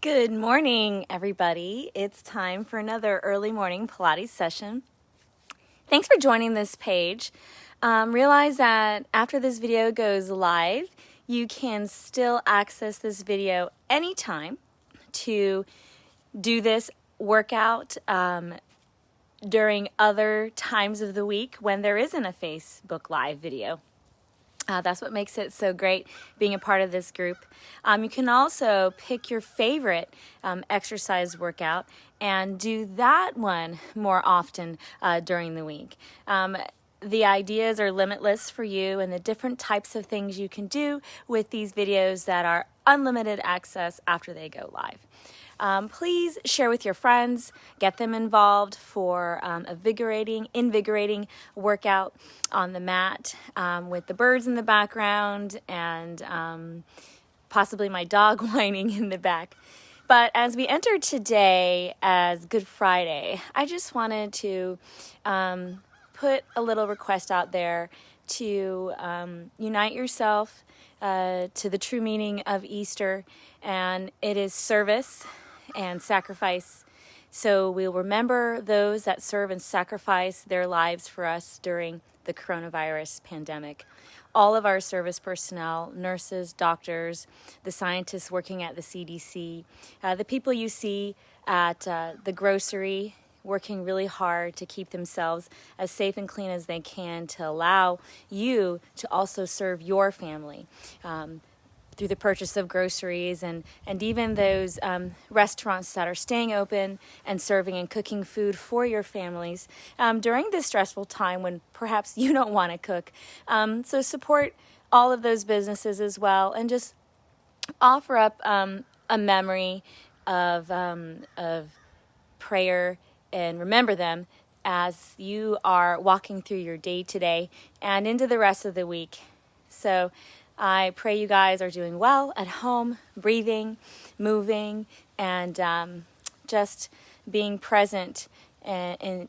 Good morning, everybody. It's time for another early morning Pilates session. Thanks for joining this page. Realize that after this video goes live, you can still access this video anytime to do this workout during other times of the week when there isn't a Facebook Live video. That's what makes it so great being a part of this group. You can also pick your favorite exercise workout and do that one more often during the week. The ideas are limitless for you and the different types of things you can do with these videos that are unlimited access after they go live. Please share with your friends, get them involved for a invigorating workout on the mat with the birds in the background and possibly my dog whining in the back. But as we enter today as Good Friday, I just wanted to put a little request out there to unite yourself to the true meaning of Easter, and it is service and sacrifice. So we'll remember those that serve and sacrifice their lives for us during the coronavirus pandemic. All of our service personnel, nurses, doctors, the scientists working at the CDC, the people you see at the grocery working really hard to keep themselves as safe and clean as they can to allow you to also serve your family through the purchase of groceries and even those restaurants that are staying open and serving and cooking food for your families during this stressful time when perhaps you don't want to cook. So support all of those businesses as well and just offer up a memory of prayer and remember them as you are walking through your day today and into the rest of the week. So I pray you guys are doing well at home, breathing, moving, and just being present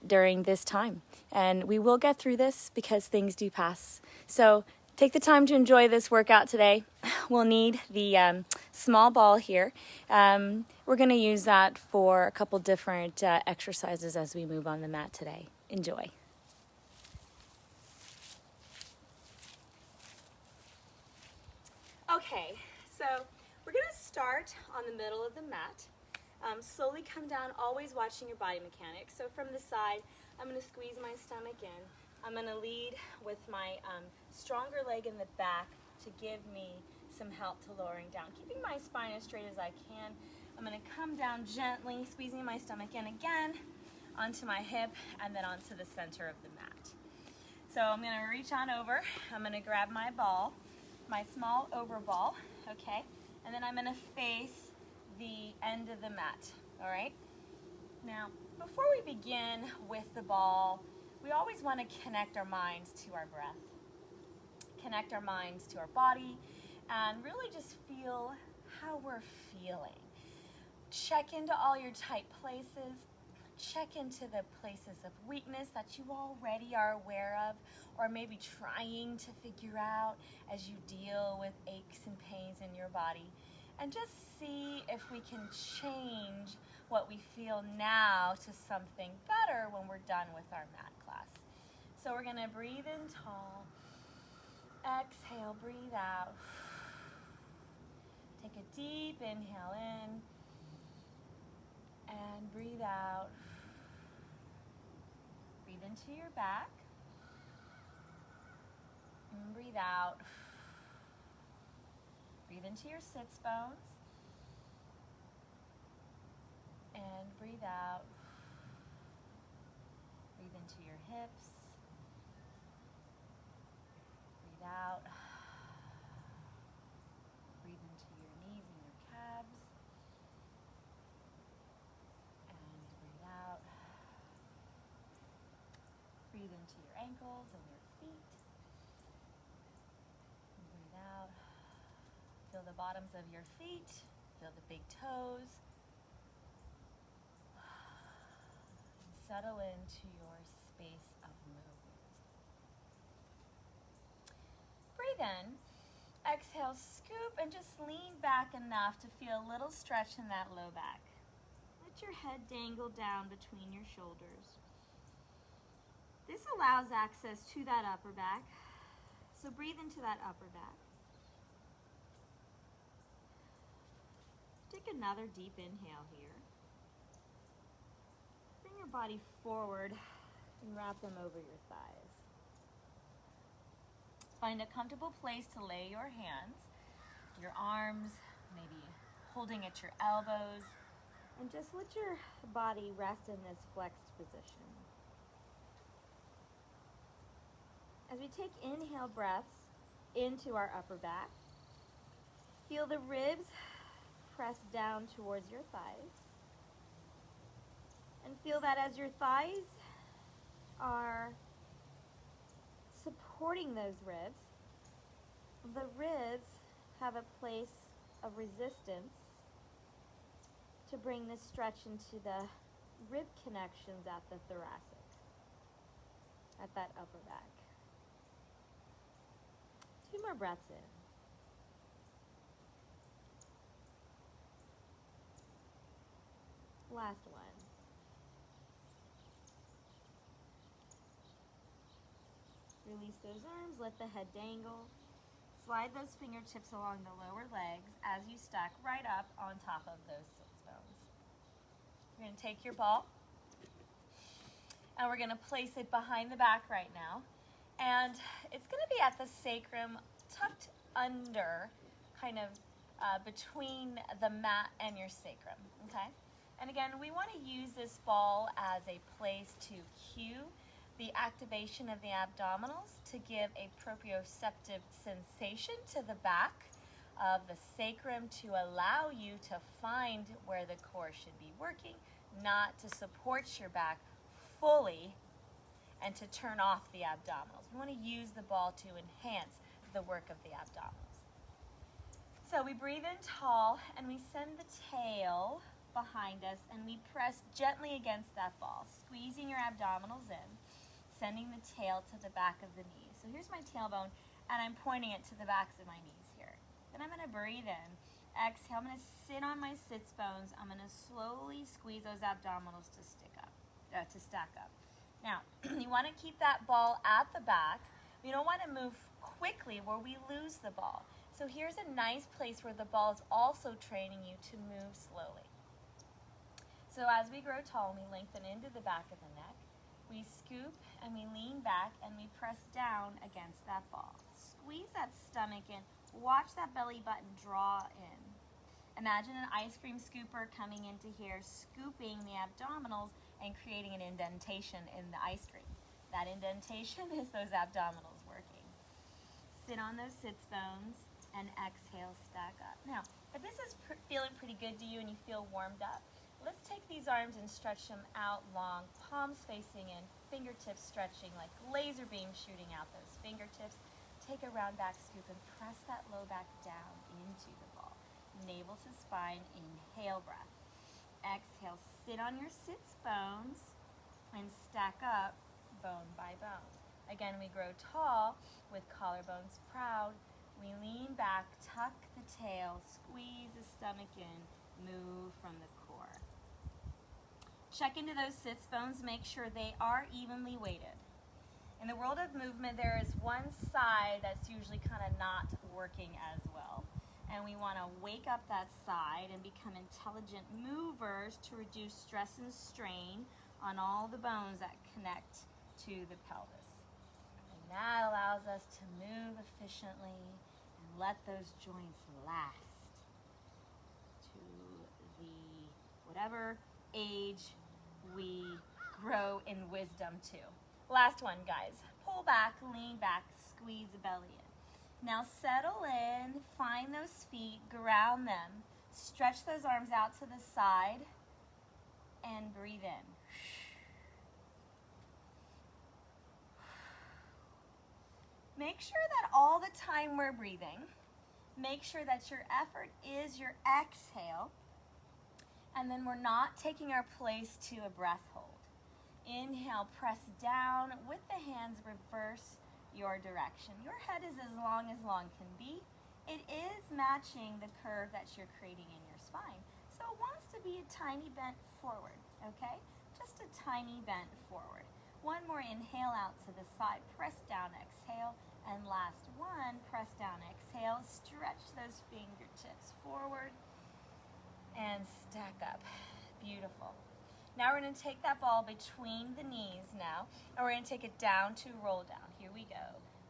during this time. And we will get through this because things do pass. So take the time to enjoy this workout today. We'll need the small ball here. We're going to use that for a couple different exercises as we move on the mat today. Enjoy. Okay, so we're going to start on the middle of the mat. Slowly come down, always watching your body mechanics. So from the side, I'm going to squeeze my stomach in. I'm going to lead with my stronger leg in the back to give me some help to lowering down. Keeping my spine as straight as I can. I'm going to come down gently, squeezing my stomach in again, onto my hip, and then onto the center of the mat. So I'm going to reach on over. I'm going to grab my ball, my small over ball, okay? And then I'm going to face the end of the mat, all right? Now, before we begin with the ball, we always want to connect our minds to our breath, connect our minds to our body, and really just feel how we're feeling. Check into all your tight places. Check into the places of weakness that you already are aware of or maybe trying to figure out as you deal with aches and pains in your body. And just see if we can change what we feel now to something better when we're done with our mat class. So we're going to breathe in tall. Exhale, breathe out. Take a deep inhale in and breathe out. Breathe into your back and breathe out. Breathe into your sits bones and breathe out. Breathe into your hips. Breathe out. Breathe into your knees and your calves. And breathe out. Breathe into your ankles and your feet. And breathe out. Feel the bottoms of your feet. Feel the big toes. And settle into your space of movement. Breathe in. exhale, scoop and just lean back enough to feel a little stretch in that low back. Let your head dangle down between your shoulders. This allows access to that upper back. So breathe into that upper back. Take another deep inhale here. Bring your body forward and wrap them over your thighs. Find a comfortable place to lay your hands, your arms, maybe holding at your elbows, and just let your body rest in this flexed position. As we take inhale breaths into our upper back, feel the ribs press down towards your thighs. And feel that as your thighs are supporting those ribs, the ribs have a place of resistance to bring this stretch into the rib connections at the thoracic, at that upper back. 2 more breaths in. Last one. Release those arms, let the head dangle. Slide those fingertips along the lower legs as you stack right up on top of those sits bones. You're going to take your ball and we're going to place it behind the back right now. And it's going to be at the sacrum, tucked under, kind of between the mat and your sacrum, okay? And again, we want to use this ball as a place to cue the activation of the abdominals to give a proprioceptive sensation to the back of the sacrum to allow you to find where the core should be working, not to support your back fully and to turn off the abdominals. We want to use the ball to enhance the work of the abdominals. So we breathe in tall and we send the tail behind us and we press gently against that ball, squeezing your abdominals in, sending the tail to the back of the knees. So here's my tailbone and I'm pointing it to the backs of my knees here. Then I'm going to breathe in, exhale, I'm going to sit on my sits bones. I'm going to slowly squeeze those abdominals to stack up. Now, you want to keep that ball at the back. We don't want to move quickly where we lose the ball. So here's a nice place where the ball is also training you to move slowly. So as we grow tall and we lengthen into the back of the neck, we scoop and we lean back and we press down against that ball. Squeeze that stomach in. Watch that belly button draw in. Imagine an ice cream scooper coming into here, scooping the abdominals and creating an indentation in the ice cream. That indentation is those abdominals working. Sit on those sits bones and exhale, stack up. Now, if this is feeling pretty good to you and you feel warmed up, let's take these arms and stretch them out long, palms facing in, fingertips stretching like laser beams shooting out those fingertips. Take a round back scoop and press that low back down into the ball. Navel to spine, inhale breath. Exhale, sit on your sits bones and stack up bone by bone. Again, we grow tall with collarbones proud. We lean back, tuck the tail, squeeze the stomach in, move from the core. Check into those sits bones, make sure they are evenly weighted. In the world of movement, there is one side that's usually kind of not working as well. And we want to wake up that side and become intelligent movers to reduce stress and strain on all the bones that connect to the pelvis. And that allows us to move efficiently and let those joints last to the whatever age we grow in wisdom to. Last one, guys. Pull back, lean back, squeeze the belly in. Now settle in, find those feet, ground them, stretch those arms out to the side, and breathe in. Make sure that all the time we're breathing, make sure that your effort is your exhale, and then we're not taking our place to a breath hold. Inhale, press down with the hands, reverse your direction. Your head is as long can be. it is matching the curve that you're creating in your spine. So it wants to be a tiny bent forward, okay? Just a tiny bent forward. One more inhale out to the side, press down, exhale, and last one, press down, exhale, stretch those fingertips forward and stack up. Beautiful. Now we're going to take that ball between the knees now, and we're going to take it down to roll down. Here we go.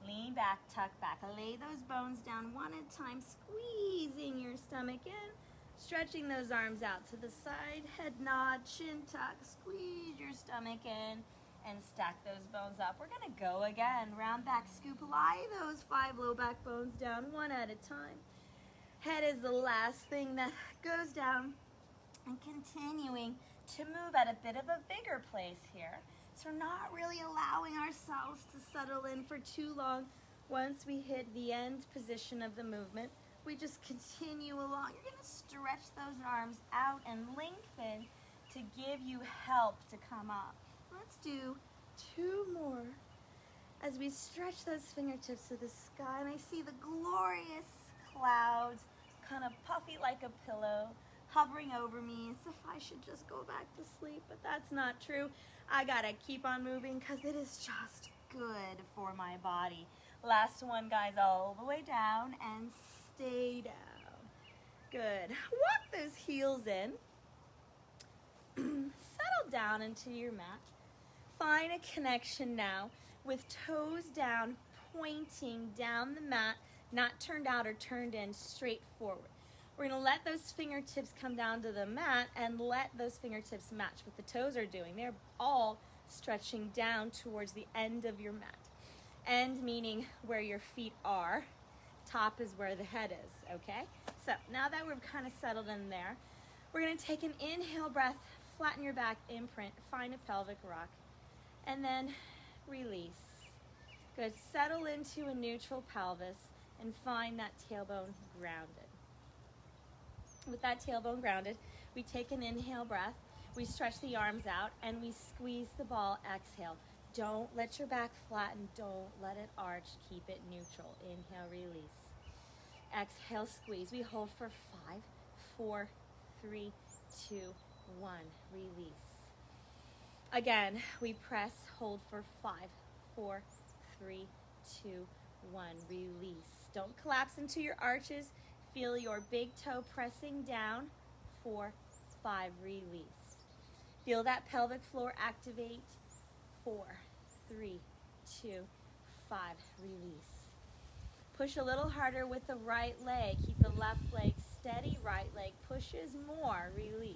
Lean back, tuck back. Lay those bones down one at a time, squeezing your stomach in, stretching those arms out to the side, head nod, chin tuck, squeeze your stomach in, and stack those bones up. We're going to go again. Round back scoop, lie those 5 low back bones down one at a time. Head is the last thing that goes down, and continuing to move at a bit of a bigger place here. So we're not really allowing ourselves to settle in for too long. Once we hit the end position of the movement, we just continue along. You're going to stretch those arms out and lengthen to give you help to come up. Let's do 2 more as we stretch those fingertips to the sky, and I see the glorious clouds, kind of puffy like a pillow, hovering over me as if I should just go back to sleep, but that's not true. I gotta keep on moving because it is just good for my body. Last one, guys, all the way down and stay down. Good. Walk those heels in. Settle down into your mat. Find a connection now with toes down, pointing down the mat, not turned out or turned in, straight forward. We're going to let those fingertips come down to the mat and let those fingertips match what the toes are doing. They're all stretching down towards the end of your mat. End meaning where your feet are. Top is where the head is, okay? So now that we've kind of settled in there, we're going to take an inhale breath, flatten your back, imprint, find a pelvic rock, and then release. Good. Settle into a neutral pelvis and find that tailbone grounded. With that tailbone grounded, we take an inhale breath, we stretch the arms out, and we squeeze the ball. Exhale. Don't let your back flatten. Don't let it arch. Keep it neutral. Inhale, release. Exhale, squeeze. We hold for 5, 4, 3, 2, 1. Release. Again, we press, hold for 5, 4, 3, 2, 1. Release. Don't collapse into your arches. Feel your big toe pressing down. 4, 5. Release. Feel that pelvic floor activate. 4, 3, 2, 5. Release. Push a little harder with the right leg. Keep the left leg steady. Right leg pushes more. Release.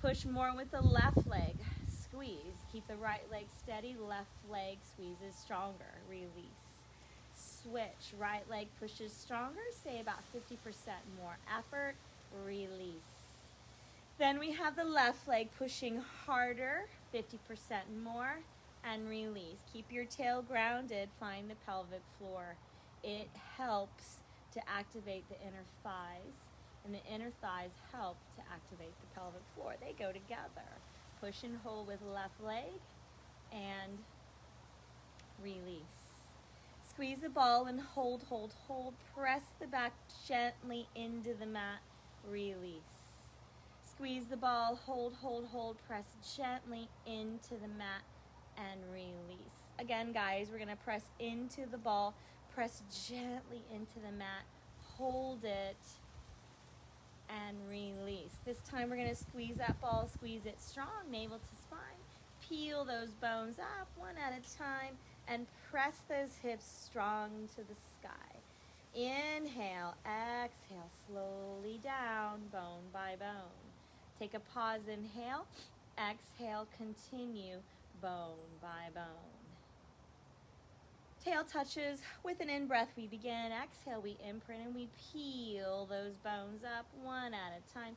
Push more with the left leg. Squeeze. Keep the right leg steady. Left leg squeezes stronger. Release. Switch. Right leg pushes stronger. Say about 50% more effort. Release. Then we have the left leg pushing harder. 50% more. And release. Keep your tail grounded. Find the pelvic floor. It helps to activate the inner thighs, and the inner thighs help to activate the pelvic floor. They go together. Push and hold with left leg and release. Squeeze the ball and hold, hold, hold. Press the back gently into the mat. Release. Squeeze the ball, hold, hold, hold. Press gently into the mat and release. Again, guys, we're going to press into the ball. Press gently into the mat. Hold it and release. This time we're going to squeeze that ball, squeeze it strong, navel to spine. Peel those bones up one at a time and press those hips strong to the sky. Inhale, exhale, slowly down, bone by bone. Take a pause, inhale, exhale, continue, bone by bone. Tail touches. With an in-breath, we begin. Exhale, we imprint, and we peel those bones up one at a time.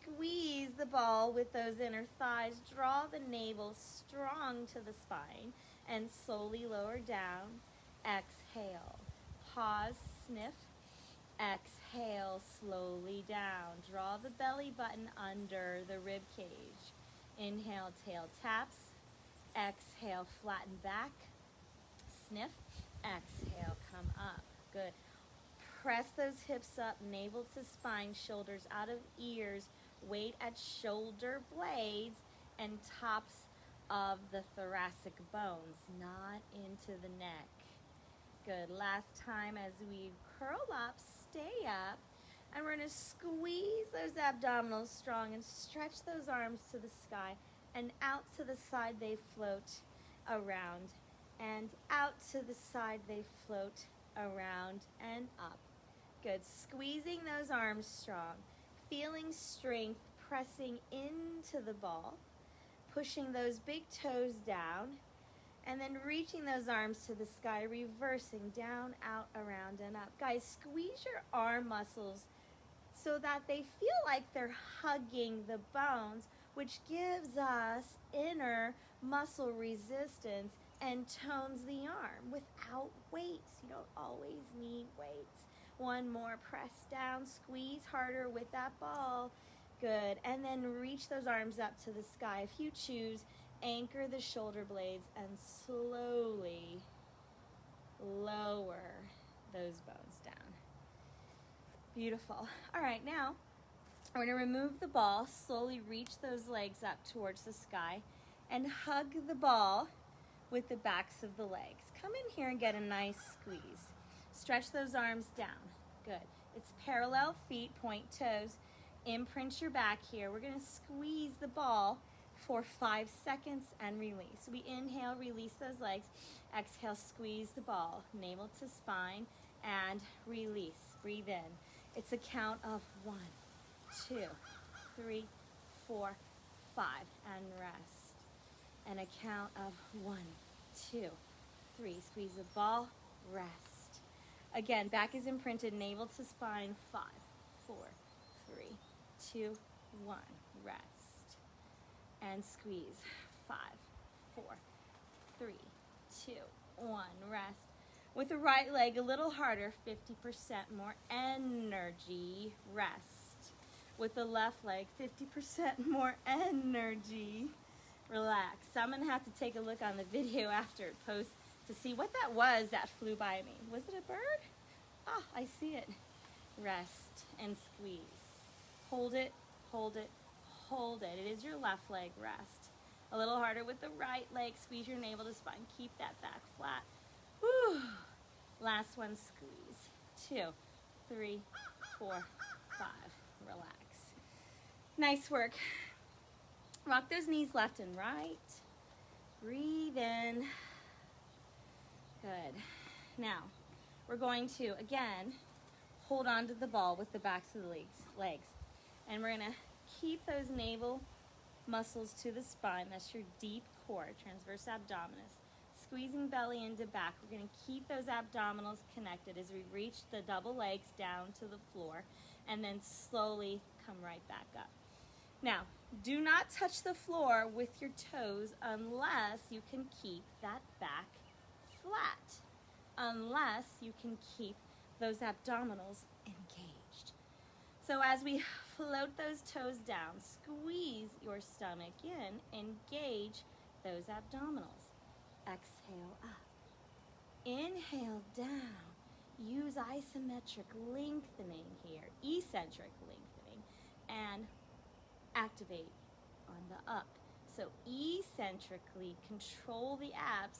Squeeze the ball with those inner thighs. Draw the navel strong to the spine, and slowly lower down. Exhale. Pause, sniff. Exhale, slowly down. Draw the belly button under the rib cage. Inhale, tail taps. Exhale, flatten back. Sniff. Exhale, come up. Good. Press those hips up, navel to spine, shoulders out of ears, weight at shoulder blades and tops of the thoracic bones, not into the neck. Good. Last time as we curl up, stay up, and we're going to squeeze those abdominals strong and stretch those arms to the sky, and out to the side they float around, and out to the side they float around and up. Good. Squeezing those arms strong, feeling strength pressing into the ball, pushing those big toes down, and then reaching those arms to the sky, reversing down, out, around, and up. Guys, squeeze your arm muscles so that they feel like they're hugging the bones, which gives us inner muscle resistance and tones the arm without weights. You don't always need weights. One more, press down, squeeze harder with that ball. Good, and then reach those arms up to the sky. If you choose, anchor the shoulder blades and slowly lower those bones down. Beautiful. All right, now we're going to remove the ball, slowly reach those legs up towards the sky, and hug the ball with the backs of the legs. Come in here and get a nice squeeze. Stretch those arms down. Good. It's parallel feet, point toes. Imprint your back here. We're going to squeeze the ball for 5 seconds and release. We inhale, release those legs. Exhale, squeeze the ball, navel to spine, and release. Breathe in. It's a count of 1, 2, 3, 4, 5, and rest. And a count of 1, 2, 3. Squeeze the ball, rest. Again, back is imprinted, navel to spine, 5, 4, 3, 2, 1. Rest. And squeeze. 5, 4, 3, 2, 1. Rest. With the right leg a little harder, 50% more energy. Rest. With the left leg, 50% more energy. Relax. So I'm going to have to take a look on the video after it posts to see what that was that flew by me. Was it a bird? Ah, I see it. Rest and squeeze. Hold it, hold it, hold it. It is your left leg. Rest. A little harder with the right leg. Squeeze your navel to spine. Keep that back flat. Whew. Last one, squeeze. 2, 3, 4, 5. Relax. Nice work. Rock those knees left and right. Breathe in. Good. Now, we're going to, again, hold on to the ball with the backs of the legs. And we're going to keep those navel muscles to the spine. That's your deep core, transverse abdominis. Squeezing belly into back. We're going to keep those abdominals connected as we reach the double legs down to the floor and then slowly come right back up. Now, do not touch the floor with your toes unless you can keep that back flat, unless you can keep those abdominals engaged. So as we float those toes down, squeeze your stomach in, engage those abdominals. Exhale up. Inhale down. Use isometric lengthening here, eccentric lengthening, and activate on the up. So eccentrically control the abs,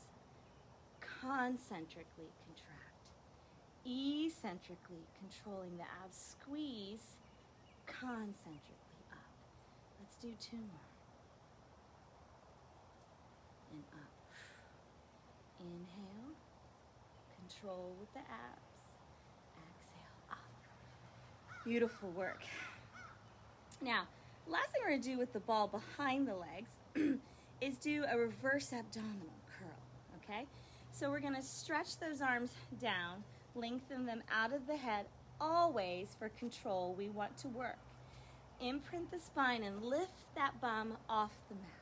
concentrically contract. Eccentrically controlling the abs, squeeze, concentrically up. Let's do 2 more. And up. Inhale, control with the abs. Exhale, up. Beautiful work. Now, last thing we're going to do with the ball behind the legs is do a reverse abdominal curl, okay? So we're going to stretch those arms down, lengthen them out of the head, always for control. We want to work. Imprint the spine and lift that bum off the mat.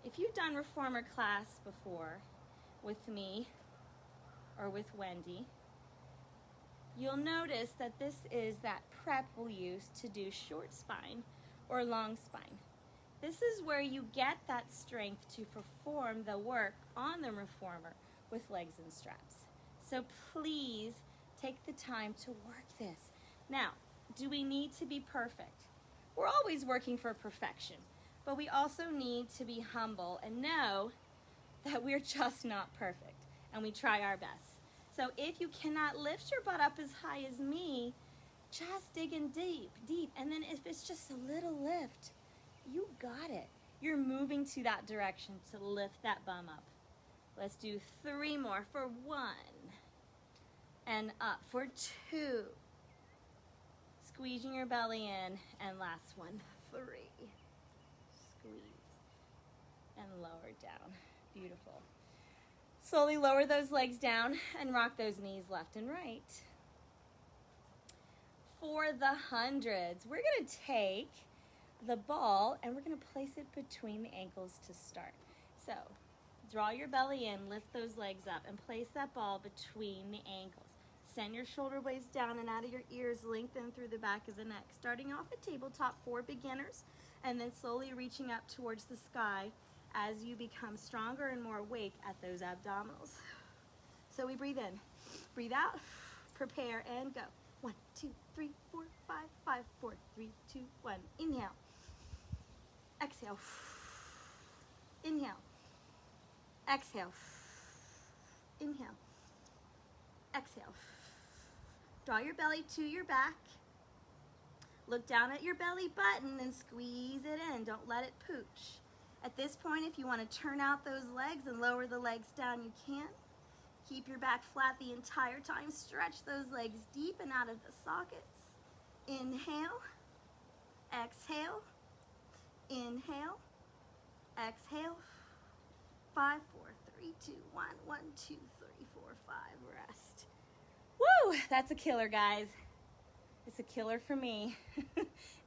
If you've done reformer class before with me or with Wendy, you'll notice that this is that prep we'll use to do short spine or long spine. This is where you get that strength to perform the work on the reformer with legs and straps. So please Take the time to work this. Now, do we need to be perfect? We're always working for perfection, but we also need to be humble and know that we're just not perfect, and we try our best. So if you cannot lift your butt up as high as me, just dig in deep, and then if it's just a little lift, you got it. You're moving to that direction to lift that bum up. Let's do 3 more for 1, and up for 2. Squeezing your belly in, and last one, 3. Squeeze, and lower down. Beautiful. Slowly lower those legs down and rock those knees left and right. For the hundreds, we're going to take the ball and we're going to place it between the ankles to start. So draw your belly in, lift those legs up, and place that ball between the ankles. Send your shoulder blades down and out of your ears, lengthen through the back of the neck. Starting off at tabletop for beginners, and then slowly reaching up towards the sky as you become stronger and more awake at those abdominals. So we breathe in, breathe out, prepare, and go. 1, 2, 3, 4, 5, 5, 4, 3, 2, 1. Inhale. Exhale. Inhale. Exhale. Inhale. Exhale. Draw your belly to your back. Look down at your belly button and squeeze it in. Don't let it pooch. At this point, if you want to turn out those legs and lower the legs down, you can. Keep your back flat the entire time. Stretch those legs deep and out of the sockets. Inhale. Exhale. Inhale. Exhale. 5, 4, 3, 2, 1. 1, 2, 3, 4, 5. Rest. Woo! That's a killer, guys. It's a killer for me.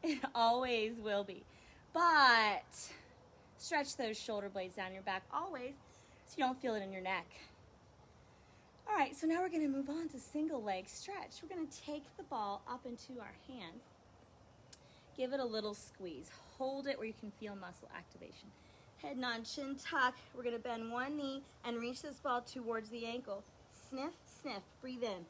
It always will be. But stretch those shoulder blades down your back always so you don't feel it in your neck. All right, so now we're going to move on to single leg stretch. We're going to take the ball up into our hands. Give it a little squeeze. Hold it where you can feel muscle activation. Head nod, chin tuck. We're going to bend one knee and reach this ball towards the ankle. Sniff, sniff. Breathe in.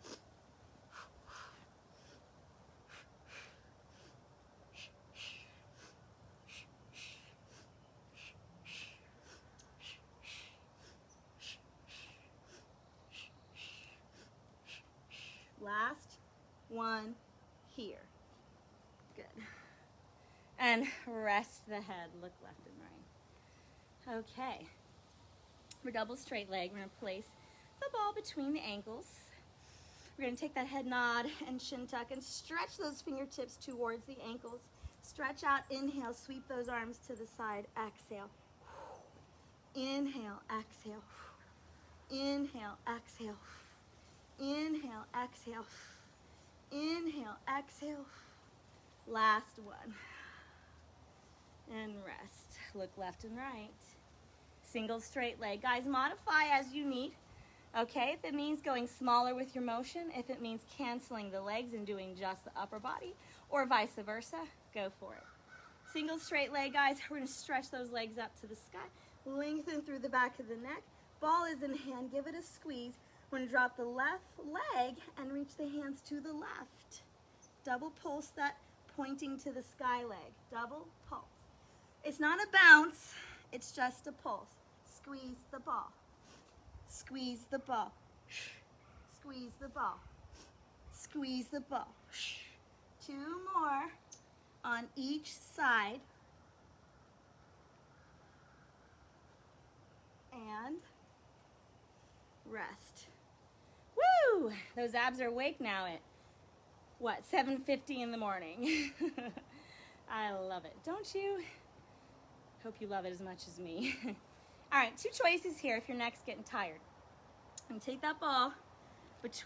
Last one here. Good. And rest the head. Look left and right. Okay. For double straight leg, we're going to place the ball between the ankles. We're going to take that head nod and chin tuck and stretch those fingertips towards the ankles. Stretch out. Inhale. Sweep those arms to the side. Exhale. Inhale. Exhale. Inhale. Exhale. Inhale, exhale, inhale, exhale, last one, and rest. Look left and right. Single straight leg. Guys, modify as you need, okay? If it means going smaller with your motion, if it means canceling the legs and doing just the upper body, or vice versa, go for it. Single straight leg, guys, we're gonna stretch those legs up to the sky, lengthen through the back of the neck, ball is in hand, give it a squeeze. We're going to drop the left leg and reach the hands to the left. Double pulse that pointing to the sky leg. Double pulse. It's not a bounce, it's just a pulse. Squeeze the ball. Squeeze the ball. Squeeze the ball. Squeeze the ball. 2 more on each side. And rest. Woo! Those abs are awake now at, what, 7:50 in the morning. I love it. Don't you? Hope you love it as much as me. All right, 2 choices here if your neck's getting tired. And take that ball at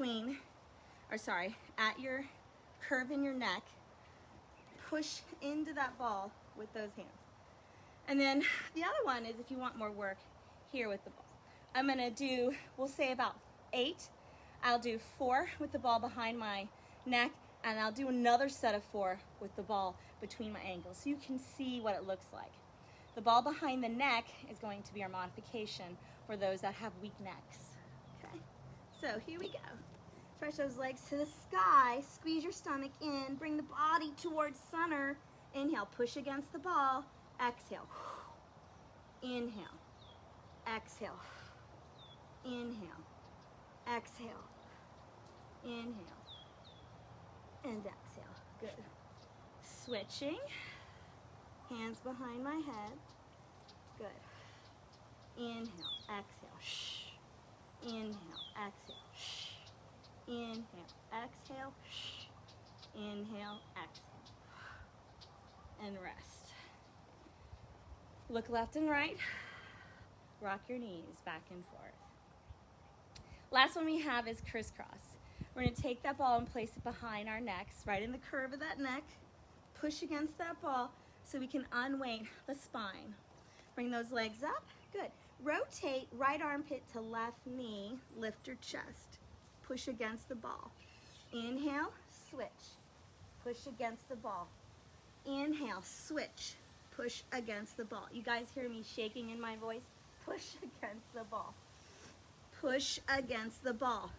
your curve in your neck. Push into that ball with those hands. And then the other one is if you want more work here with the ball. I'm gonna do, we'll say about 8. I'll do 4 with the ball behind my neck, and I'll do another set of 4 with the ball between my ankles so you can see what it looks like. The ball behind the neck is going to be our modification for those that have weak necks. Okay, so here we go. Stretch those legs to the sky. Squeeze your stomach in. Bring the body towards center. Inhale, push against the ball. Exhale. Inhale. Exhale. Inhale. Exhale. Inhale. And exhale. Good. Switching. Hands behind my head. Good. Inhale. Exhale. Shh. Inhale. Exhale. Shh. Inhale, exhale, inhale, exhale, and rest. Look left and right. Rock your knees back and forth. Last one we have is crisscross. We're going to take that ball and place it behind our necks, right in the curve of that neck. Push against that ball so we can unweight the spine. Bring those legs up. Good. Rotate right armpit to left knee. Lift your chest. Push against the ball. Inhale, switch. Push against the ball. Inhale, switch. Push against the ball. You guys hear me shaking in my voice? Push against the ball. Push against the ball.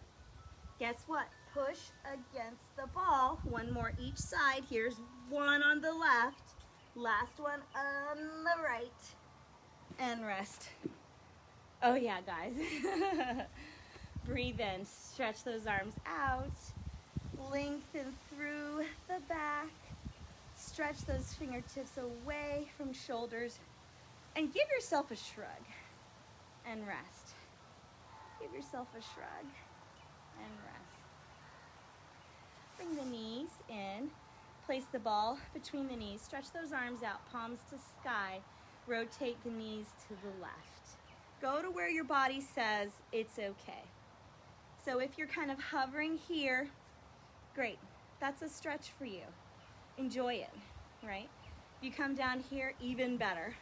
Guess what? Push against the ball. One more each side. Here's one on the left. Last one on the right. And rest. Oh yeah, guys. Breathe in, stretch those arms out, lengthen through the back, stretch those fingertips away from shoulders, and give yourself a shrug and rest. Give yourself a shrug and rest. Bring the knees in, place the ball between the knees, stretch those arms out, palms to sky, rotate the knees to the left. Go to where your body says it's okay. So if you're kind of hovering here, great. That's a stretch for you. Enjoy it, right? If you come down here, even better,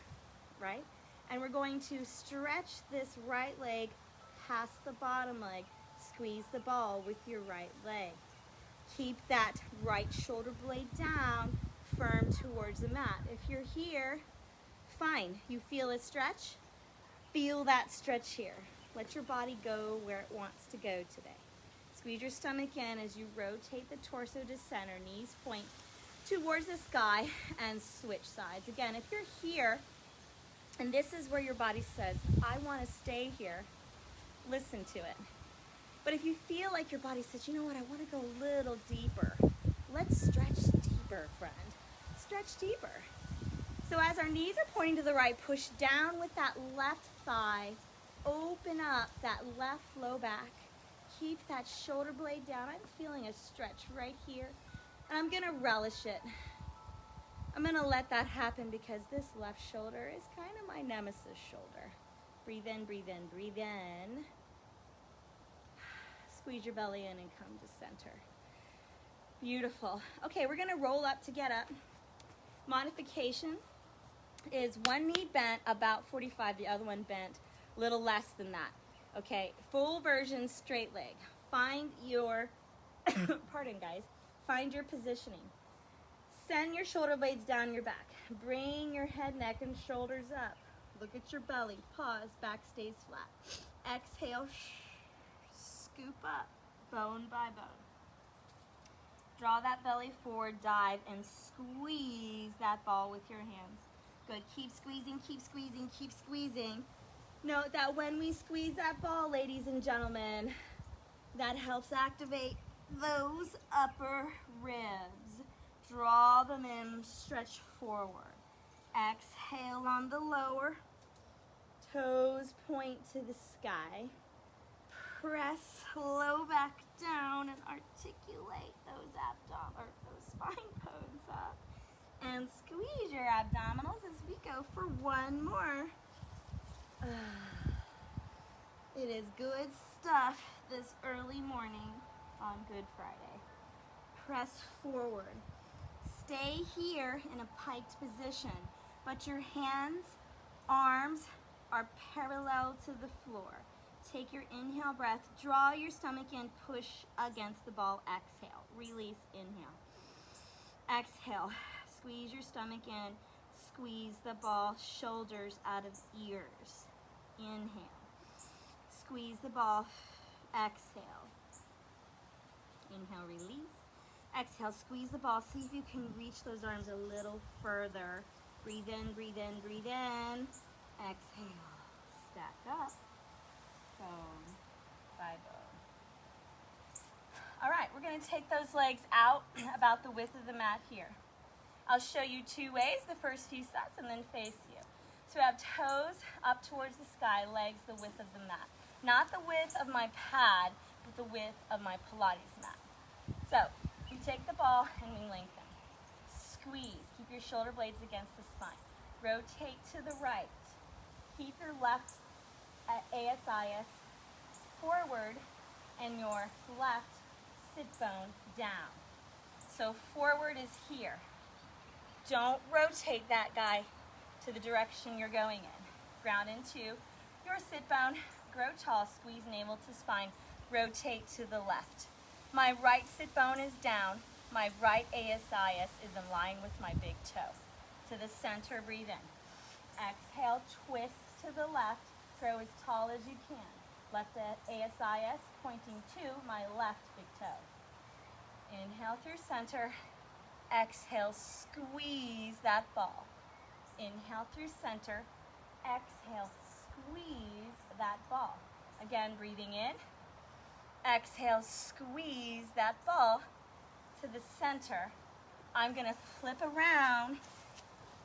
right? And we're going to stretch this right leg past the bottom leg. Squeeze the ball with your right leg. Keep that right shoulder blade down, firm towards the mat. If you're here, fine. You feel a stretch? Feel that stretch here. Let your body go where it wants to go today. Squeeze your stomach in as you rotate the torso to center, knees point towards the sky, and switch sides. Again, if you're here, and this is where your body says, I want to stay here, listen to it. But if you feel like your body says, you know what, I want to go a little deeper, let's stretch deeper, friend. Stretch deeper. So as our knees are pointing to the right, push down with that left thigh. Open up that left low back. Keep that shoulder blade down. I'm feeling a stretch right here. And I'm going to relish it. I'm going to let that happen because this left shoulder is kind of my nemesis shoulder. Breathe in, breathe in, breathe in. Squeeze your belly in and come to center. Beautiful. Okay, we're going to roll up to get up. Modification is one knee bent about 45, the other one bent little less than that. Okay, full version, straight leg. Find your, pardon guys, find your positioning. Send your shoulder blades down your back. Bring your head, neck, and shoulders up. Look at your belly. Pause, back stays flat. Exhale, scoop up, bone by bone. Draw that belly forward, dive, and squeeze that ball with your hands. Good, keep squeezing, keep squeezing, keep squeezing. Note that when we squeeze that ball, ladies and gentlemen, that helps activate those upper ribs. Draw them in, stretch forward. Exhale on the lower. Toes point to the sky. Press low back down and articulate those those spine bones up. And squeeze your abdominals as we go for one more. It is good stuff this early morning on Good Friday. Press forward. Stay here in a piked position, but your hands, arms are parallel to the floor. Take your inhale breath, draw your stomach in, push against the ball, exhale. Release, inhale. Exhale, squeeze your stomach in, squeeze the ball, shoulders out of ears. Inhale. Squeeze the ball, exhale. Inhale, release. Exhale, squeeze the ball. See if you can reach those arms a little further. Breathe in, breathe in, breathe in. Exhale, stack up. Bone by bone. All right, we're gonna take those legs out about the width of the mat here. I'll show you two ways, the first few sets, and then face you. So we have toes up towards the sky, legs the width of the mat. Not the width of my pad, but the width of my Pilates mat. So you take the ball and we lengthen. Squeeze, keep your shoulder blades against the spine. Rotate to the right. Keep your left at ASIS forward and your left sit bone down. So forward is here. Don't rotate that guy to the direction you're going in. Ground into your sit bone, grow tall, squeeze navel to spine, rotate to the left. My right sit bone is down, my right ASIS is in line with my big toe. To the center, breathe in. Exhale, twist to the left, grow as tall as you can. Left ASIS pointing to my left big toe. Inhale through center. Exhale, squeeze that ball. Inhale through center. Exhale, squeeze that ball. Again, breathing in. Exhale, squeeze that ball to the center. I'm gonna flip around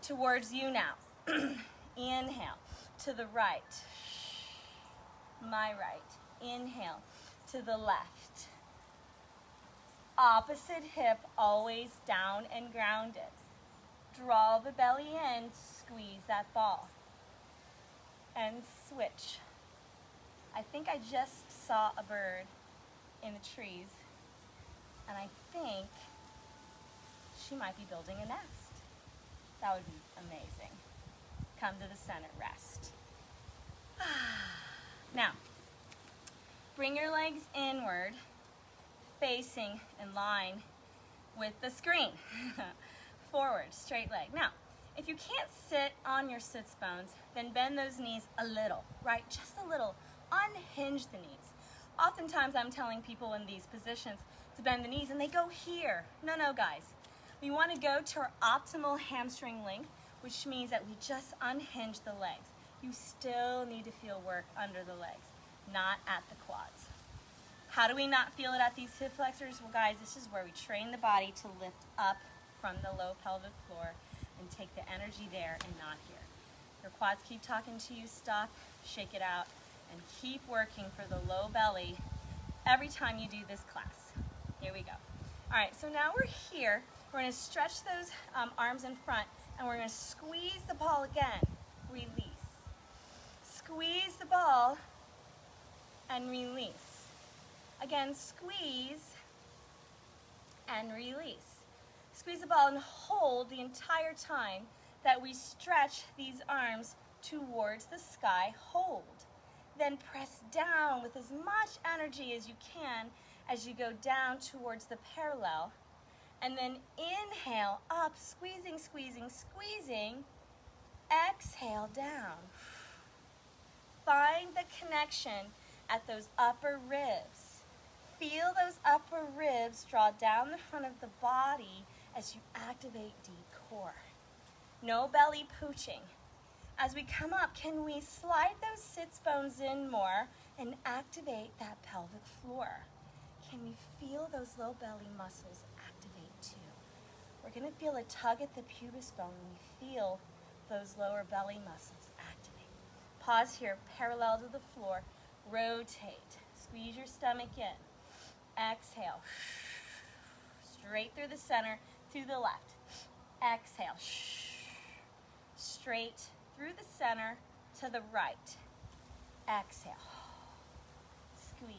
towards you now. Inhale to the right. My right. Inhale to the left. Opposite hip always down and grounded. Draw the belly in, squeeze that ball. And switch. I think I just saw a bird in the trees, and I think she might be building a nest. That would be amazing. Come to the center, rest. Now, bring your legs inward, facing in line with the screen. Forward, straight leg. Now, if you can't sit on your sits bones, then bend those knees a little, right? Just a little. Unhinge the knees. Oftentimes I'm telling people in these positions to bend the knees and they go here. No, guys. We want to go to our optimal hamstring length, which means that we just unhinge the legs. You still need to feel work under the legs, not at the quads. How do we not feel it at these hip flexors? Well, guys, this is where we train the body to lift up from the low pelvic floor and take the energy there and not here. Your quads keep talking to you, stop, shake it out, and keep working for the low belly every time you do this class. Here we go. All right, so now we're here. We're going to stretch those arms in front, and we're going to squeeze the ball again. Release. Squeeze the ball and release. Again, squeeze and release. Squeeze the ball and hold the entire time that we stretch these arms towards the sky. Hold. Then press down with as much energy as you can as you go down towards the parallel. And then inhale up, squeezing, squeezing, squeezing. Exhale down. Find the connection at those upper ribs. Feel those upper ribs draw down the front of the body as you activate deep core. No belly pooching. As we come up, can we slide those sits bones in more and activate that pelvic floor? Can we feel those low belly muscles activate too? We're going to feel a tug at the pubis bone when we feel those lower belly muscles activate. Pause here, parallel to the floor. Rotate. Squeeze your stomach in. Exhale. Straight through the center, to the left. Exhale. Straight through the center, to the right. Exhale. Squeeze.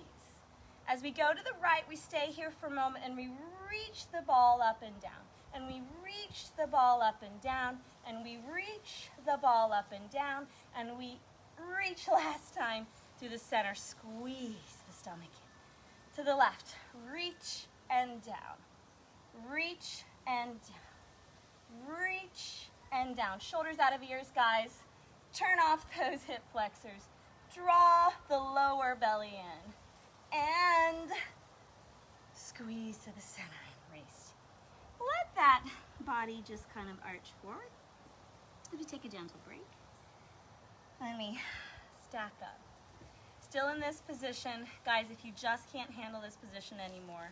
As we go to the right, we stay here for a moment and we reach the ball up and down. And we reach the ball up and down. And we reach the ball up and down. And we reach last time through the center. Squeeze the stomach in. To the left. Reach and down. Reach and down. Reach and down. Shoulders out of ears, guys. Turn off those hip flexors. Draw the lower belly in. And Squeeze to the center and release. Let that body just kind of arch forward. Let me take a gentle break. Let me stack up. Still in this position. Guys, if you just can't handle this position anymore,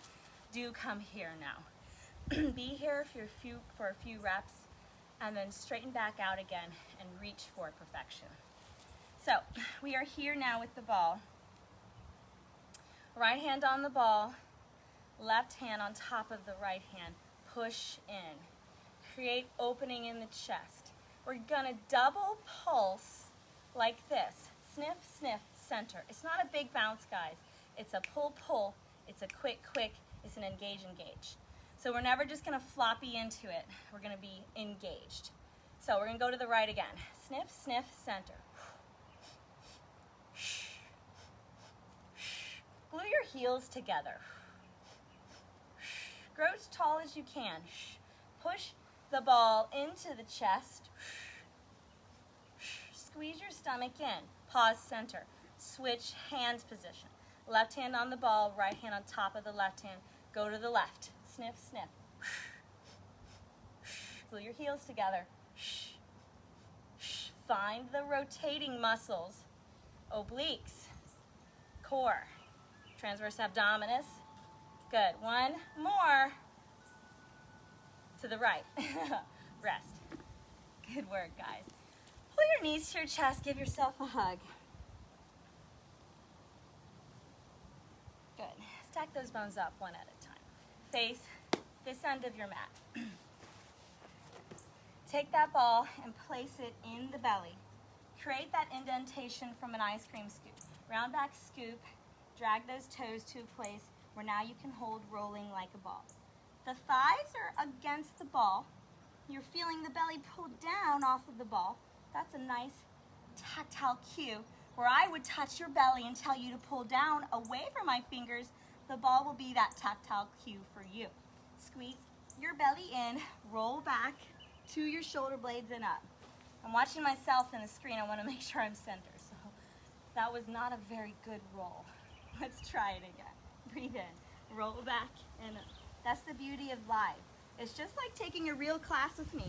do come here now. Be here for a few reps, and then straighten back out again and reach for perfection. So we are here now with the ball. Right hand on the ball, left hand on top of the right hand. Push in. Create opening in the chest. We're gonna double pulse like this. Sniff, sniff, center. It's not a big bounce, guys. It's a pull, pull. It's a quick, quick. It's an engage, engage. So we're never just gonna floppy into it. We're gonna be engaged. So we're gonna go to the right again. Sniff, sniff, center. Glue your heels together. Grow as tall as you can. Push the ball into the chest. Squeeze your stomach in. Pause, center. Switch hands position. Left hand on the ball, right hand on top of the left hand. Go to the left. Sniff, sniff. Glue your heels together. Find the rotating muscles. Obliques. Core. Transverse abdominis. Good. One more. To the right. Rest. Good work, guys. Pull your knees to your chest. Give yourself a hug. Good. Stack those bones up one at a time. Face this end of your mat. Take that ball and place it in the belly. Create that indentation from an ice cream scoop. Round back scoop. Drag those toes to a place where now you can hold rolling like a ball. The thighs are against the ball. You're feeling the belly pull down off of the ball. That's a nice tactile cue where I would touch your belly and tell you to pull down away from my fingers. The ball will be that tactile cue for you. Squeeze your belly in, roll back to your shoulder blades and up. I'm watching myself in the screen. I want to make sure I'm centered. So that was not a very good roll. Let's try it again. Breathe in, roll back and up. That's the beauty of live. It's just like taking a real class with me.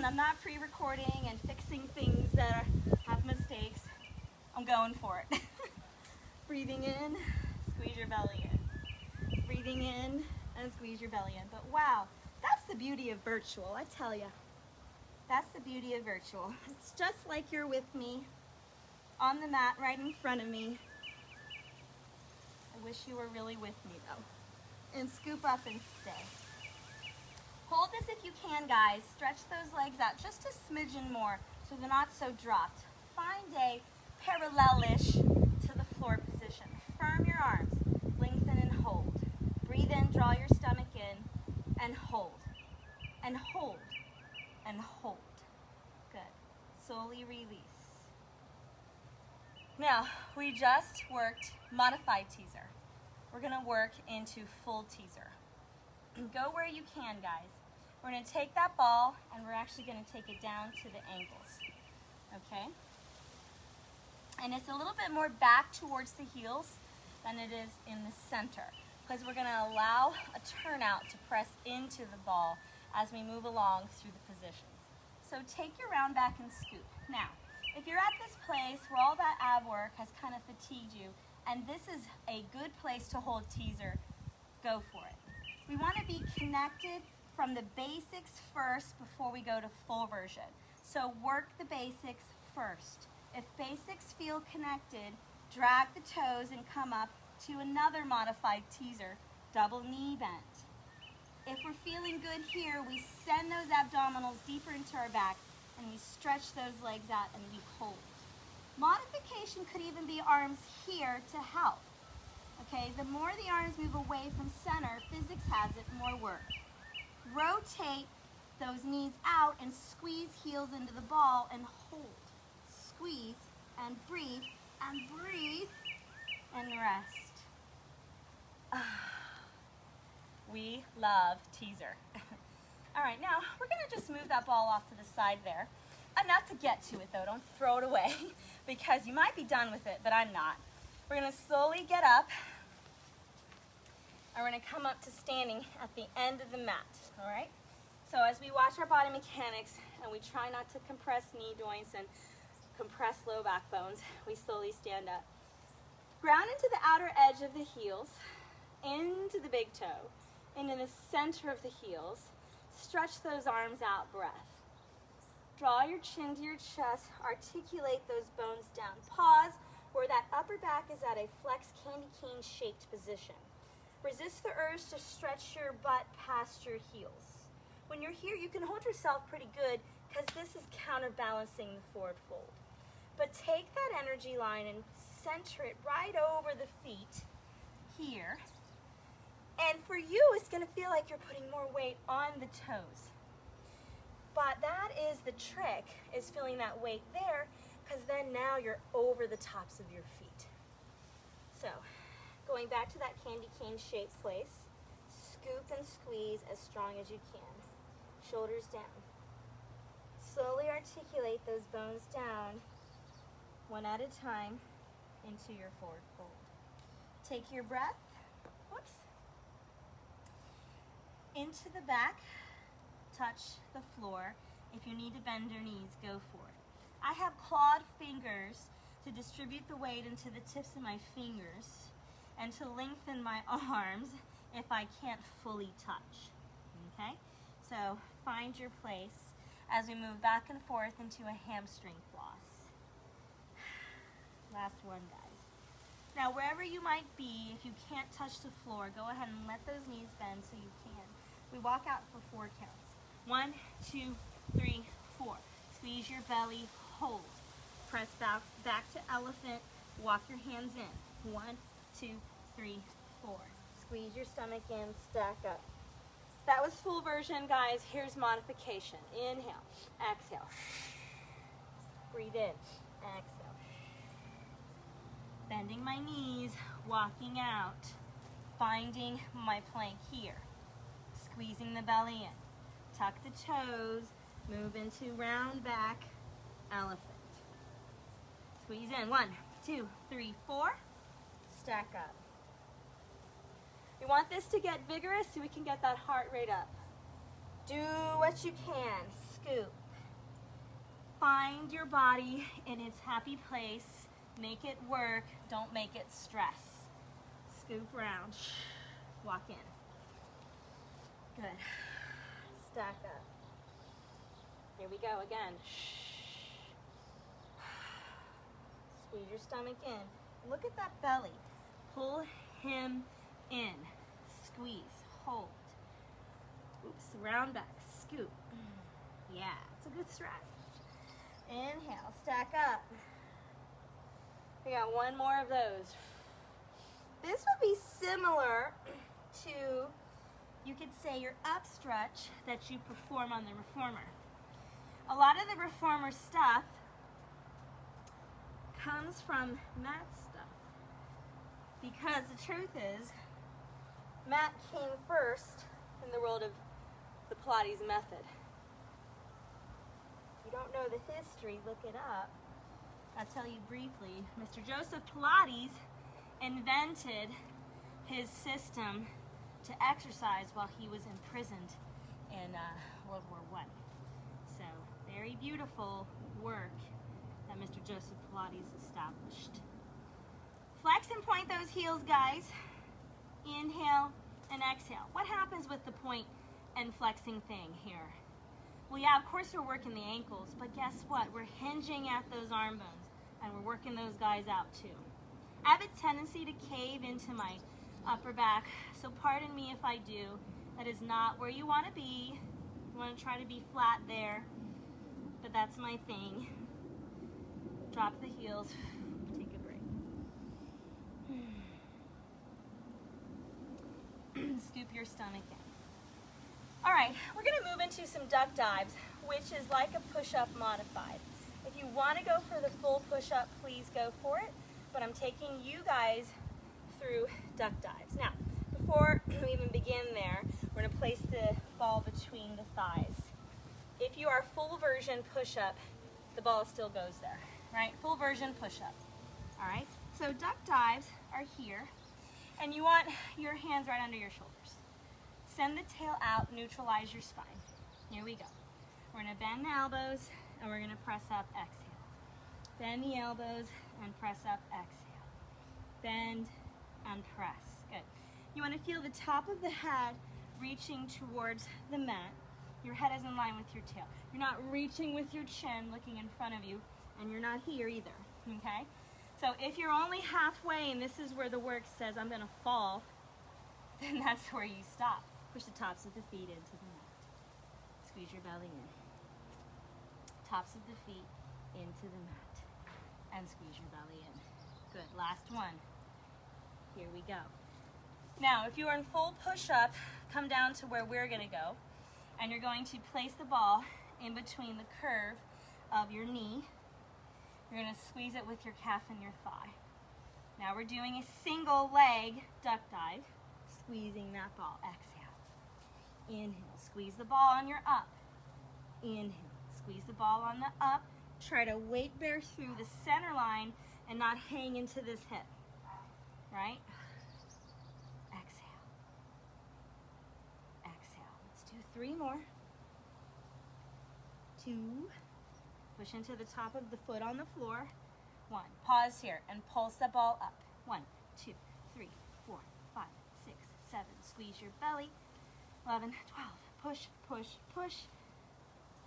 I'm not pre-recording and fixing things that have mistakes. I'm going for it. Breathing in, squeeze your belly in. Breathing in and squeeze your belly in. But wow, that's the beauty of virtual, I tell you. That's the beauty of virtual. It's just like you're with me on the mat right in front of me. I wish you were really with me though. And scoop up and stay. Hold this if you can, guys. Stretch those legs out just a smidgen more so they're not so dropped. Find a parallel-ish to the floor position. Firm your arms. Lengthen and hold. Breathe in, draw your stomach in, and hold. And hold. And hold. Good. Slowly release. Now, we just worked modified teaser. We're going to work into full teaser. Go where you can, guys. We're going to take that ball and we're actually going to take it down to the ankles. Okay? And it's a little bit more back towards the heels than it is in the center because we're going to allow a turnout to press into the ball as we move along through the positions. So take your round back and scoop. Now, if you're at this place where all that ab work has kind of fatigued you, and this is a good place to hold teaser, go for it. We want to be connected from the basics first before we go to full version. So work the basics first. If basics feel connected, drag the toes and come up to another modified teaser, double knee bend. If we're feeling good here, we send those abdominals deeper into our back and we stretch those legs out and we hold. Modification could even be arms here to help. Okay, the more the arms move away from center, physics has it, more work. Rotate those knees out and squeeze heels into the ball and hold. Squeeze and breathe and rest. We love teaser. All right, now we're gonna just move that ball off to the side there. Enough to get to it though, don't throw it away because you might be done with it, but I'm not. We're gonna slowly get up. And we're gonna come up to standing at the end of the mat, all right? So as we watch our body mechanics and we try not to compress knee joints and compress low back bones, we slowly stand up. Ground into the outer edge of the heels, into the big toe, and in the center of the heels. Stretch those arms out, breath. Draw your chin to your chest, articulate those bones down. Pause where that upper back is at a flex candy cane shaped position. Resist the urge to stretch your butt past your heels. When you're here, you can hold yourself pretty good because this is counterbalancing the forward fold. But take that energy line and center it right over the feet here. And for you, it's gonna feel like you're putting more weight on the toes. But that is the trick, is feeling that weight there, because then now you're over the tops of your feet. So, going back to that candy cane shaped place, scoop and squeeze as strong as you can. Shoulders down. Slowly articulate those bones down, one at a time, into your forward fold. Take your breath, whoops, into the back, touch the floor. If you need to bend your knees, go for it. I have clawed fingers to distribute the weight into the tips of my fingers and to lengthen my arms if I can't fully touch, okay? So find your place as we move back and forth into a hamstring floss. Last one, guys. Now, wherever you might be, if you can't touch the floor, go ahead and let those knees bend so you can. We walk out for 4 counts. 1, 2, 3, 4. Squeeze your belly, hold. Press back to elephant, walk your hands in. 1, 2, 3, 4. Squeeze your stomach in, stack up. That was full version, guys. Here's modification. Inhale, exhale. Breathe in, exhale. Bending my knees, walking out, finding my plank here. Squeezing the belly in. Tuck the toes, move into round back, elephant. Squeeze in, 1, 2, 3, 4. Stack up. We want this to get vigorous so we can get that heart rate up. Do what you can. Scoop. Find your body in its happy place. Make it work. Don't make it stress. Scoop round. Walk in. Good. Stack up. Here we go again. Squeeze your stomach in. Look at that belly. Pull him in. Squeeze. Hold. Oops. Round back. Scoop. Yeah, it's a good stretch. Inhale. Stack up. We got one more of those. This would be similar to, you could say, your up stretch that you perform on the reformer. A lot of the reformer stuff comes from Matt's stuff, because the truth is, Matt came first in the world of the Pilates method. If you don't know the history, look it up. I'll tell you briefly. Mr. Joseph Pilates invented his system to exercise while he was imprisoned in World War I. So, very beautiful work that Mr. Joseph Pilates established. Flex and point those heels, guys. Inhale and exhale. What happens with the point and flexing thing here? Well, yeah, of course we're working the ankles, but guess what? We're hinging at those arm bones, and we're working those guys out too. I have a tendency to cave into my upper back, so pardon me if I do. That is not where you want to be. You want to try to be flat there, but that's my thing. Drop the heels, take a break. Scoop your stomach in. All right, we're going to move into some duck dives, which is like a push-up modified. If you want to go for the full push-up, please go for it, but I'm taking you guys through duck dives. Now, before we even begin there, we're going to place the ball between the thighs. If you are full version push-up, the ball still goes there, right? Full version push-up, all right? So duck dives are here, And you want your hands right under your shoulders. Send the tail out, neutralize your spine. Here we go. We're gonna bend the elbows and we're gonna press up, exhale. Bend the elbows and press up, exhale. Bend and press, good. You wanna feel the top of the head reaching towards the mat. Your head is in line with your tail. You're not reaching with your chin, looking in front of you, and you're not here either, okay? So if you're only halfway and this is where the work says I'm gonna fall, then that's where you stop. Push the tops of the feet into the mat. Squeeze your belly in. Tops of the feet into the mat. And squeeze your belly in. Good, last one. Here we go. Now, if you are in full push-up, come down to where we're gonna go, and you're going to place the ball in between the curve of your knee. You're gonna squeeze it with your calf and your thigh. Now we're doing a single leg duck dive, squeezing that ball, exhale. Inhale, squeeze the ball on your up. Inhale, squeeze the ball on the up. Try to weight bear through the center line and not hang into this hip, right? Exhale. Exhale. Let's do 3 more. 2. Push into the top of the foot on the floor. 1. Pause here and pulse the ball up. 1, 2, 3, 4, 5, 6, 7. Squeeze your belly. 11, 12. Push, push, push.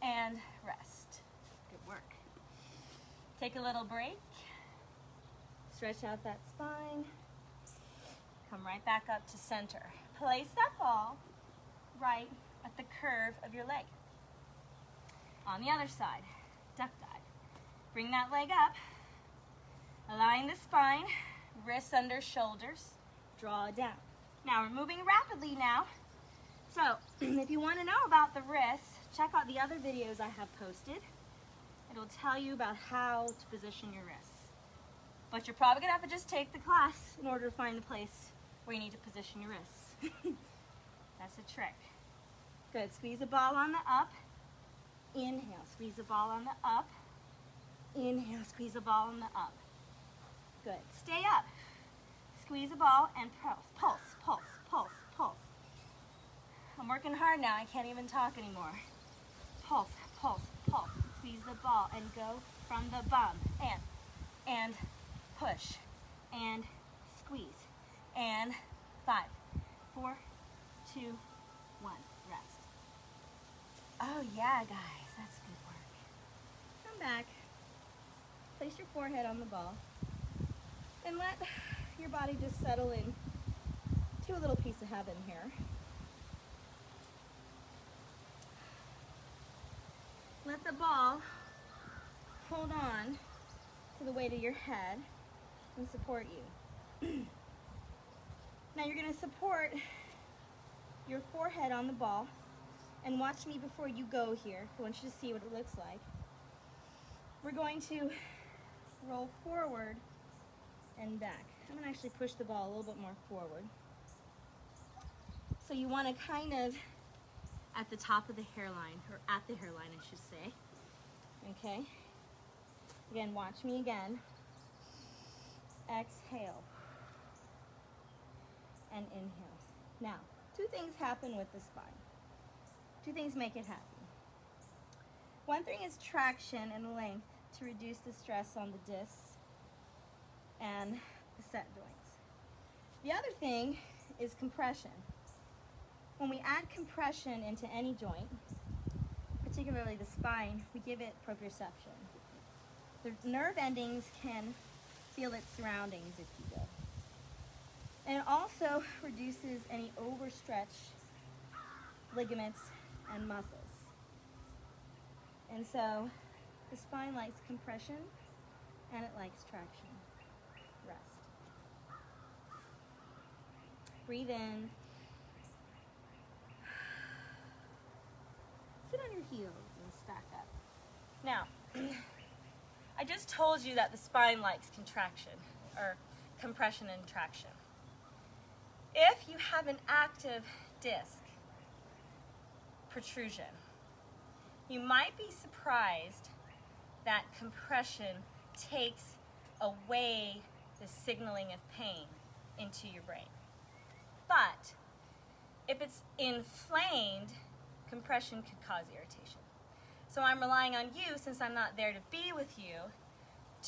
And rest. Good work. Take a little break. Stretch out that spine. Come right back up to center. Place that ball right at the curve of your leg. On the other side, duck dive. Bring that leg up. Align the spine, wrists under shoulders. Draw it down. Now we're moving rapidly now. So if you want to know about the wrists, check out the other videos I have posted. It'll tell you about how to position your wrists. But you're probably gonna have to just take the class in order to find the place where you need to position your wrists. That's the trick. Good, squeeze the ball on the up. Inhale, squeeze the ball on the up. Inhale, squeeze the ball on the up. Good, stay up. Squeeze the ball and pulse, pulse, pulse, pulse, pulse. I'm working hard now, I can't even talk anymore. Pulse, pulse, pulse. Squeeze the ball and go from the bum. And push. And squeeze. And 5, 4, 2, 1. Rest. Oh yeah, guys, that's good work. Come back. Place your forehead on the ball. And let your body just settle in to a little piece of heaven here. Let the ball hold on to the weight of your head and support you. Now you're going to support your forehead on the ball and watch me before you go here. I want you to see what it looks like. We're going to roll forward and back. I'm going to actually push the ball a little bit more forward. So you want to kind of at the top of the hairline, or at the hairline I should say. Okay? Again, watch me again. Exhale. And inhale. Now, 2 things happen with the spine. 2 things make it happen. One thing is traction and length to reduce the stress on the discs and the set joints. The other thing is compression. When we add compression into any joint, particularly the spine, we give it proprioception. The nerve endings can feel its surroundings, if you will. And it also reduces any overstretched ligaments and muscles. And so the spine likes compression and it likes traction. Rest. Breathe in. Sit on your heels and stack up. Now, I just told you that the spine likes contraction, or compression and traction. If you have an active disc protrusion, you might be surprised that compression takes away the signaling of pain into your brain. But if it's inflamed, compression could cause irritation. So I'm relying on you, since I'm not there to be with you,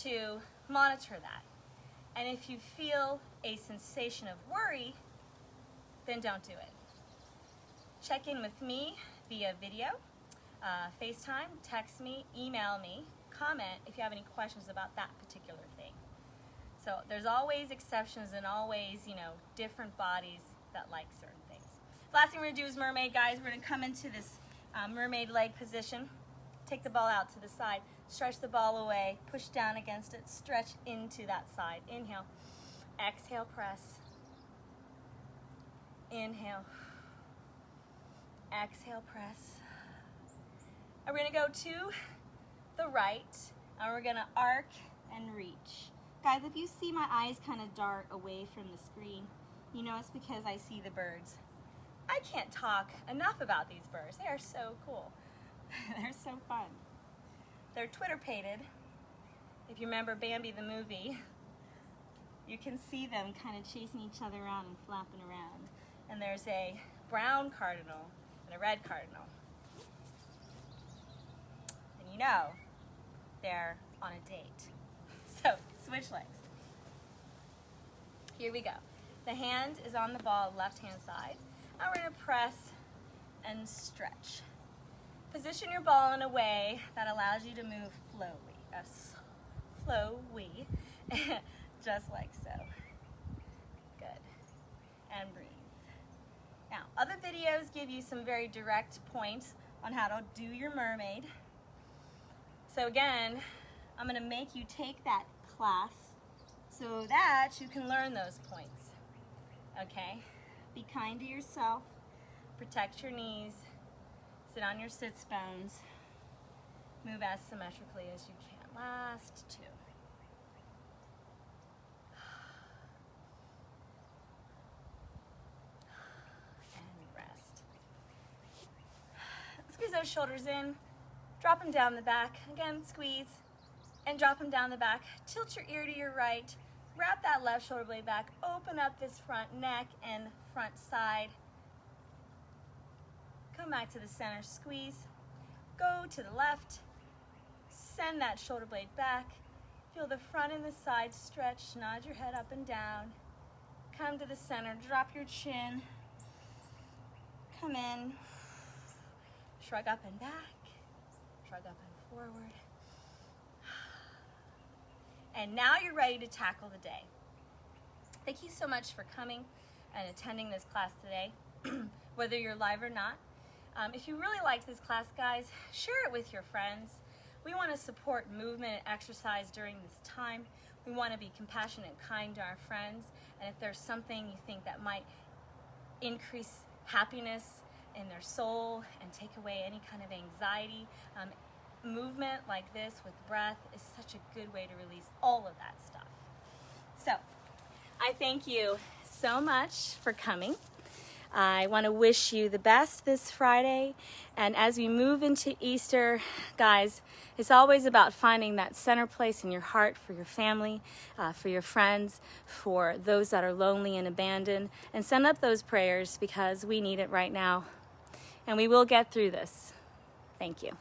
to monitor that. And if you feel a sensation of worry, then don't do it. Check in with me via video, FaceTime, text me, email me, comment if you have any questions about that particular thing. So there's always exceptions and always, different bodies that like certain things. The last thing we're going to do is mermaid, guys. We're going to come into this mermaid leg position. Take the ball out to the side. Stretch the ball away. Push down against it. Stretch into that side. Inhale. Exhale, press. Inhale. Exhale, press. And we're going to go to the right, and we're going to arc and reach. Guys, if you see my eyes kind of dart away from the screen, it's because I see the birds. I can't talk enough about these birds. They are so cool. They're so fun. They're Twitter-pated. If you remember Bambi the movie, you can see them kind of chasing each other around and flapping around. And there's a brown cardinal and a red cardinal. And they're on a date. So, switch legs. Here we go. The hand is on the ball, left-hand side. And we're going to press and stretch. Position your ball in a way that allows you to move slowly, just like so. Good. And breathe. Now, other videos give you some very direct points on how to do your mermaid. So again, I'm going to make you take that class so that you can learn those points. Okay? Be kind to yourself. Protect your knees. Sit on your sits bones. Move as symmetrically as you can. Last two. And rest. Squeeze those shoulders in. Drop them down the back. Again, squeeze. And drop them down the back. Tilt your ear to your right. Wrap that left shoulder blade back. Open up this front neck and front side. Come back to the center, squeeze. Go to the left. Send that shoulder blade back. Feel the front and the side stretch. Nod your head up and down. Come to the center, drop your chin. Come in. Shrug up and back. Shrug up and forward. And now you're ready to tackle the day. Thank you so much for coming and attending this class today, whether you're live or not. If you really liked this class, guys, share it with your friends. We want to support movement and exercise during this time. We want to be compassionate and kind to our friends. And if there's something you think that might increase happiness in their soul and take away any kind of anxiety, movement like this with breath is such a good way to release all of that stuff. So, I thank you so much for coming. I want to wish you the best this Friday. And as we move into Easter, guys, it's always about finding that center place in your heart for your family, for your friends, for those that are lonely and abandoned. And send up those prayers because we need it right now. And we will get through this. Thank you.